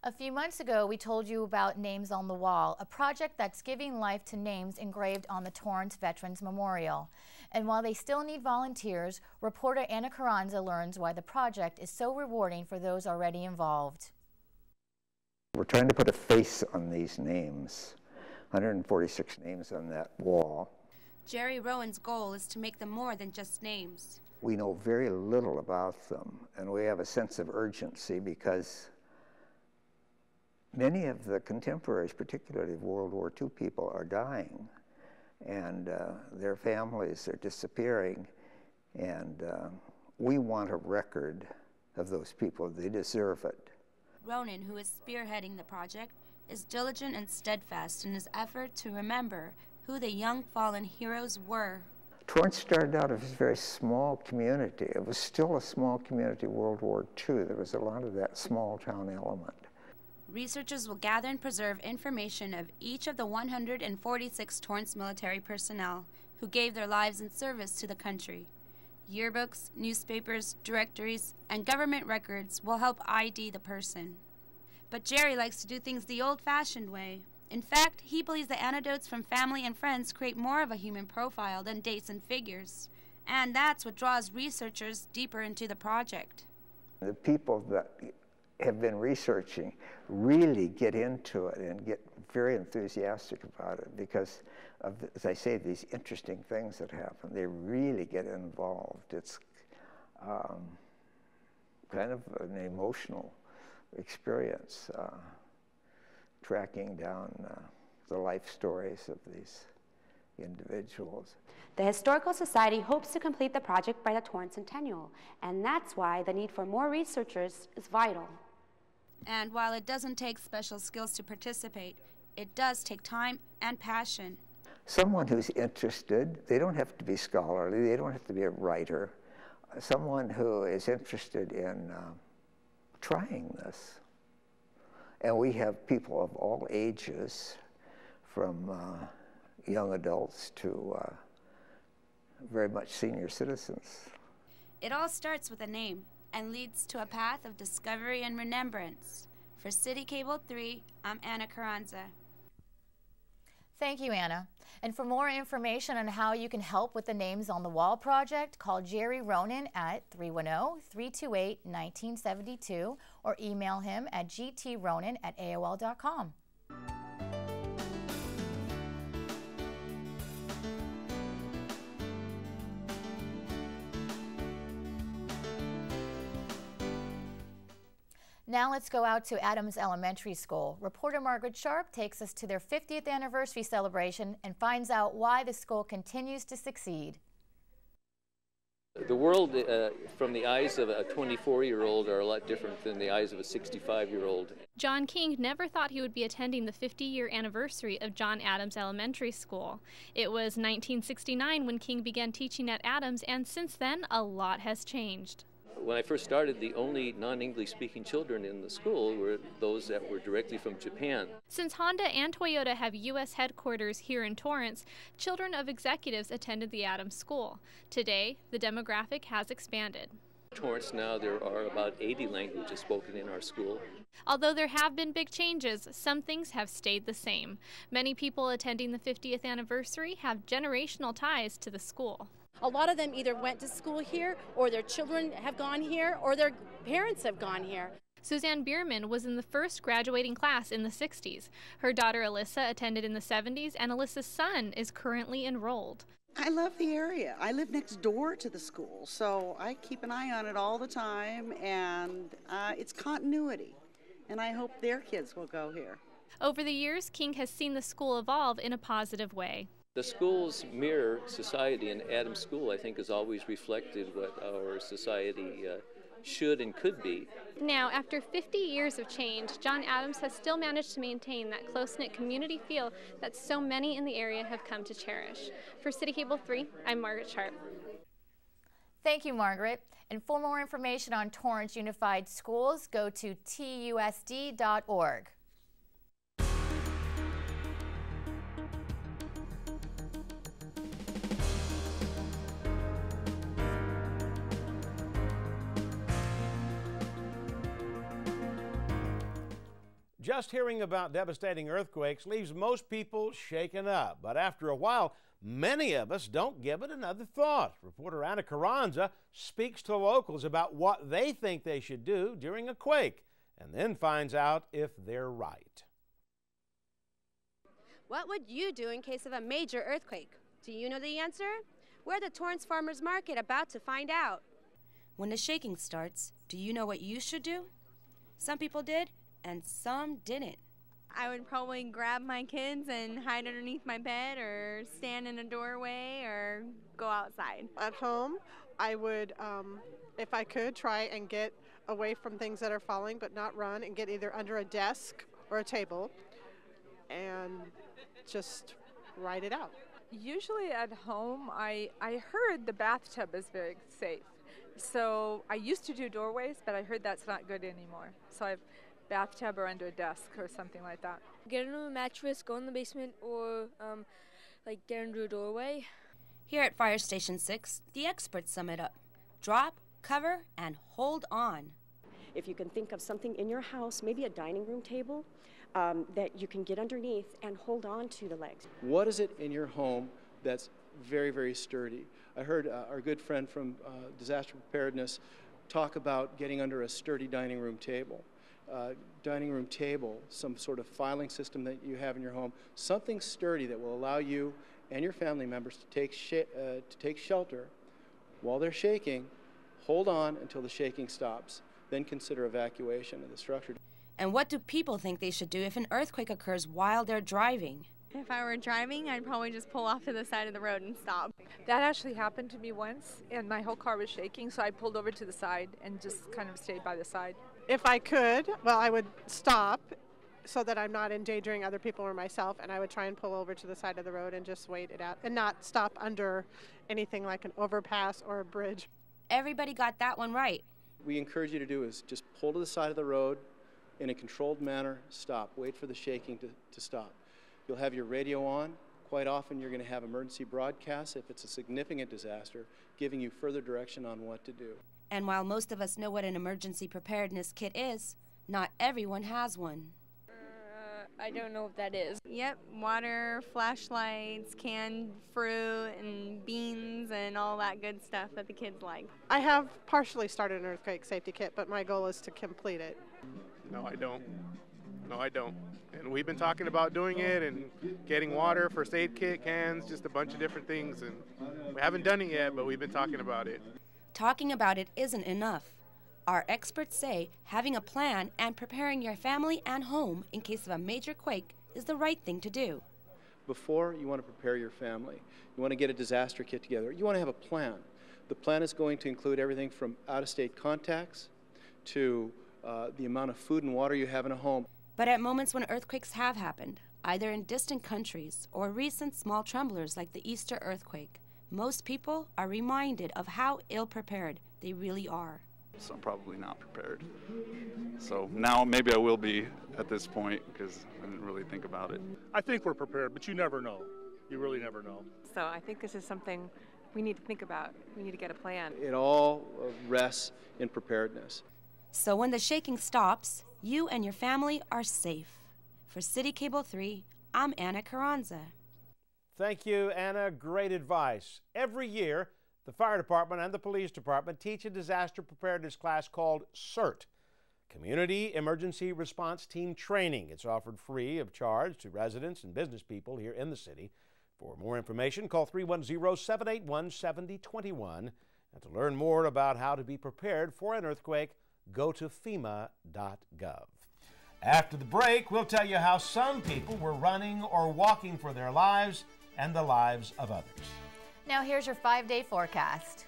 A few months ago, we told you about Names on the Wall, a project that's giving life to names engraved on the Torrance Veterans Memorial. And while they still need volunteers, reporter Anna Carranza learns why the project is so rewarding for those already involved. We're trying to put a face on these names, 146 names on that wall. Jerry Rowan's goal is to make them more than just names. We know very little about them, and we have a sense of urgency because many of the contemporaries, particularly of World War II people, are dying, and their families are disappearing, and we want a record of those people. They deserve it. Ronan, who is spearheading the project, is diligent and steadfast in his effort to remember who the young fallen heroes were. Torrance started out as a very small community. It was still a small community World War II. There was a lot of that small town element. Researchers will gather and preserve information of each of the 146 Torrance military personnel who gave their lives in service to the country. Yearbooks, newspapers, directories, and government records will help ID the person. But Jerry likes to do things the old-fashioned way. In fact, he believes the anecdotes from family and friends create more of a human profile than dates and figures. And that's what draws researchers deeper into the project. The people that have been researching really get into it and get very enthusiastic about it because of, as I say, these interesting things that happen. They really get involved. It's kind of an emotional experience, tracking down the life stories of these individuals. The Historical Society hopes to complete the project by the Torrance Centennial, and that's why the need for more researchers is vital. And while it doesn't take special skills to participate, it does take time and passion. Someone who's interested, they don't have to be scholarly, they don't have to be a writer. Someone who is interested in trying this. And we have people of all ages, from young adults to very much senior citizens. It all starts with a name and leads to a path of discovery and remembrance. For CitiCABLE 3, I'm Anna Carranza. Thank you, Anna. And for more information on how you can help with the Names on the Wall project, call Jerry Ronan at 310-328-1972 or email him at gtronan@aol.com. Now let's go out to Adams Elementary School. Reporter Margaret Sharpe takes us to their 50th anniversary celebration and finds out why the school continues to succeed. The world from the eyes of a 24-year-old are a lot different than the eyes of a 65-year-old. John King never thought he would be attending the 50-year anniversary of John Adams Elementary School. It was 1969 when King began teaching at Adams, and since then, a lot has changed. When I first started, the only non-English speaking children in the school were those that were directly from Japan. Since Honda and Toyota have U.S. headquarters here in Torrance, children of executives attended the Adams School. Today, the demographic has expanded. In Torrance now, there are about 80 languages spoken in our school. Although there have been big changes, some things have stayed the same. Many people attending the 50th anniversary have generational ties to the school. A lot of them either went to school here, or their children have gone here, or their parents have gone here. Suzanne Bierman was in the first graduating class in the 60s. Her daughter Alyssa attended in the 70s, and Alyssa's son is currently enrolled. I love the area. I live next door to the school, so I keep an eye on it all the time, and it's continuity. And I hope their kids will go here. Over the years, King has seen the school evolve in a positive way. The schools mirror society, and Adams School, I think, has always reflected what our society should and could be. Now, after 50 years of change, John Adams has still managed to maintain that close-knit community feel that so many in the area have come to cherish. For CitiCABLE 3, I'm Margaret Sharpe. Thank you, Margaret. And for more information on Torrance Unified Schools, go to TUSD.org. Just hearing about devastating earthquakes leaves most people shaken up, but after a while, many of us don't give it another thought. Reporter Anna Carranza speaks to locals about what they think they should do during a quake, and then finds out if they're right. What would you do in case of a major earthquake? Do you know the answer? We're at the Torrance Farmers Market about to find out. When the shaking starts, do you know what you should do? Some people did, and some didn't. I would probably grab my kids and hide underneath my bed or stand in a doorway or go outside. At home, I would, if I could, try and get away from things that are falling, but not run, and get either under a desk or a table and just ride it out. Usually at home, I heard the bathtub is very safe. So I used to do doorways, but I heard that's not good anymore. So I've bathtub or under a desk or something like that. Get under a mattress, go in the basement, or like get under a doorway. Here at Fire Station 6, the experts sum it up. Drop, cover, and hold on. If you can think of something in your house, maybe a dining room table, that you can get underneath and hold on to the legs. What is it in your home that's very, very sturdy? I heard our good friend from disaster preparedness talk about getting under a sturdy dining room table. Some sort of filing system that you have in your home, something sturdy that will allow you and your family members to take shelter while they're shaking. Hold on until the shaking stops, then consider evacuation of the structure. And what do people think they should do if an earthquake occurs while they're driving? If I were driving, I'd probably just pull off to the side of the road and stop. That actually happened to me once, and my whole car was shaking, so I pulled over to the side and just kind of stayed by the side. If I could, well, I would stop so that I'm not endangering other people or myself, and I would try and pull over to the side of the road and just wait it out and not stop under anything like an overpass or a bridge. Everybody got that one right. We encourage you to do is just pull to the side of the road in a controlled manner, stop, wait for the shaking to stop. You'll have your radio on. Quite often you're going to have emergency broadcasts if it's a significant disaster, giving you further direction on what to do. And while most of us know what an emergency preparedness kit is, not everyone has one. I don't know what that is. Yep, water, flashlights, canned fruit, and beans, and all that good stuff that the kids like. I have partially started an earthquake safety kit, but my goal is to complete it. No, I don't. No, I don't. And we've been talking about doing it and getting water, first aid kit, cans, just a bunch of different things. And we haven't done it yet, but we've been talking about it. Talking about it isn't enough. Our experts say having a plan and preparing your family and home in case of a major quake is the right thing to do. Before you want to prepare your family, you want to get a disaster kit together, you want to have a plan. The plan is going to include everything from out-of-state contacts to the amount of food and water you have in a home. But at moments when earthquakes have happened, either in distant countries or recent small tremblers like the Easter earthquake, most people are reminded of how ill-prepared they really are. So I'm probably not prepared. So now maybe I will be at this point because I didn't really think about it. I think we're prepared, but you never know. You really never know. So I think this is something we need to think about. We need to get a plan. It all rests in preparedness. So when the shaking stops, you and your family are safe. For CitiCABLE 3, I'm Anna Carranza. Thank you, Anna. Great advice. Every year, the fire department and the police department teach a disaster preparedness class called CERT, Community Emergency Response Team Training. It's offered free of charge to residents and business people here in the city. For more information, call 310-781-7021. And to learn more about how to be prepared for an earthquake, go to FEMA.gov. After the break, we'll tell you how some people were running or walking for their lives and the lives of others. Now here's your 5-day forecast.